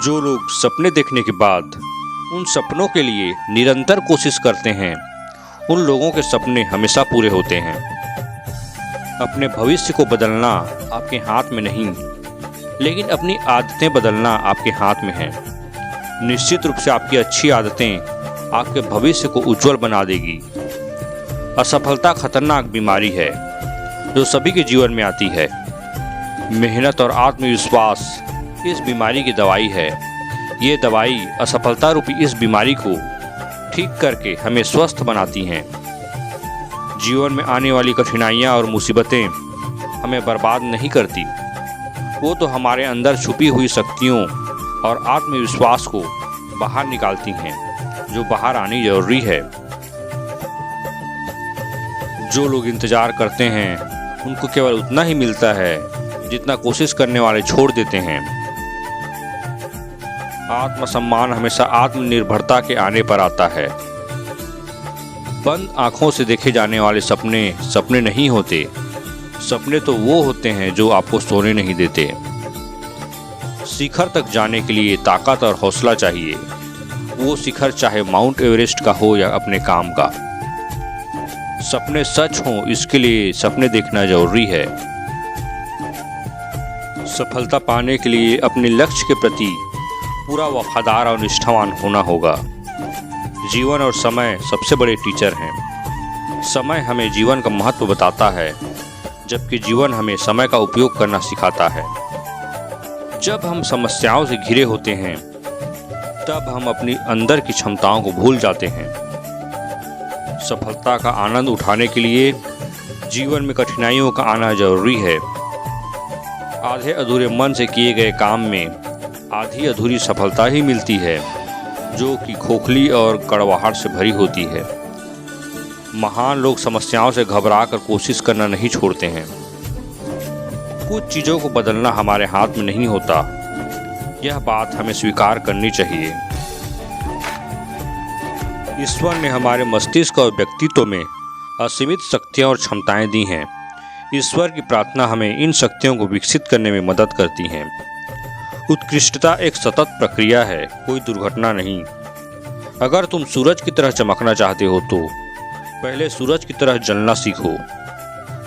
जो लोग सपने देखने के बाद उन सपनों के लिए निरंतर कोशिश करते हैं, उन लोगों के सपने हमेशा पूरे होते हैं। अपने भविष्य को बदलना आपके हाथ में नहीं, लेकिन अपनी आदतें बदलना आपके हाथ में है। निश्चित रूप से आपकी अच्छी आदतें आपके भविष्य को उज्जवल बना देगी। असफलता खतरनाक बीमारी है जो सभी के जीवन में आती है। मेहनत और आत्मविश्वास इस बीमारी की दवाई है। ये दवाई असफलता रूपी इस बीमारी को ठीक करके हमें स्वस्थ बनाती हैं। जीवन में आने वाली कठिनाइयाँ और मुसीबतें हमें बर्बाद नहीं करती, वो तो हमारे अंदर छुपी हुई शक्तियों और आत्मविश्वास को बाहर निकालती हैं, जो बाहर आनी जरूरी है। जो लोग इंतजार करते हैं उनको केवल उतना ही मिलता है जितना कोशिश करने वाले छोड़ देते हैं। आत्मसम्मान हमेशा आत्मनिर्भरता के आने पर आता है। बंद आंखों से देखे जाने वाले सपने सपने नहीं होते। सपने तो वो होते हैं जो आपको सोने नहीं देते। शिखर तक जाने के लिए ताकत और हौसला चाहिए। वो शिखर चाहे माउंट एवरेस्ट का हो या अपने काम का। सपने सच हों, इसके लिए सपने देखना जरूरी है। सफलता पाने के लिए अपने लक्ष्य के प्रति पूरा वफादार और निष्ठावान होना होगा। जीवन और समय सबसे बड़े टीचर हैं। समय हमें जीवन का महत्व बताता है, जबकि जीवन हमें समय का उपयोग करना सिखाता है। जब हम समस्याओं से घिरे होते हैं, तब हम अपनी अंदर की क्षमताओं को भूल जाते हैं। सफलता का आनंद उठाने के लिए जीवन में कठिनाइयों का आना जरूरी है। आधे अधूरे मन से किए गए काम में आधी अधूरी सफलता ही मिलती है, जो कि खोखली और कड़वाहट से भरी होती है। महान लोग समस्याओं से घबराकर कोशिश करना नहीं छोड़ते हैं। कुछ चीज़ों को बदलना हमारे हाथ में नहीं होता, यह बात हमें स्वीकार करनी चाहिए। ईश्वर ने हमारे मस्तिष्क और व्यक्तित्व में असीमित शक्तियाँ और क्षमताएं दी हैं। ईश्वर की प्रार्थना हमें इन शक्तियों को विकसित करने में मदद करती हैं। उत्कृष्टता एक सतत प्रक्रिया है, कोई दुर्घटना नहीं। अगर तुम सूरज की तरह चमकना चाहते हो तो पहले सूरज की तरह जलना सीखो।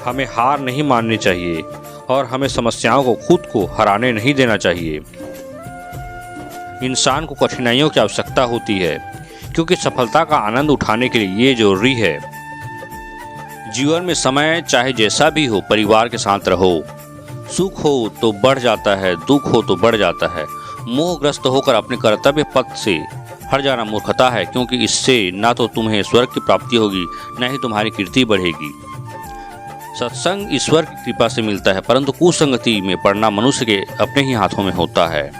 हमें हार नहीं माननी चाहिए और हमें समस्याओं को खुद को हराने नहीं देना चाहिए। इंसान को कठिनाइयों की आवश्यकता होती है, क्योंकि सफलता का आनंद उठाने के लिए ये जरूरी है। जीवन में समय चाहे जैसा भी हो, परिवार के साथ रहो। सुख हो तो बढ़ जाता है, दुख हो तो बढ़ जाता है। मोहग्रस्त होकर अपने कर्तव्य पथ से हट जाना मूर्खता है, क्योंकि इससे ना तो तुम्हें स्वर्ग की प्राप्ति होगी, न ही तुम्हारी कीर्ति बढ़ेगी। सत्संग ईश्वर की कृपा से मिलता है, परंतु कुसंगति में पड़ना मनुष्य के अपने ही हाथों में होता है।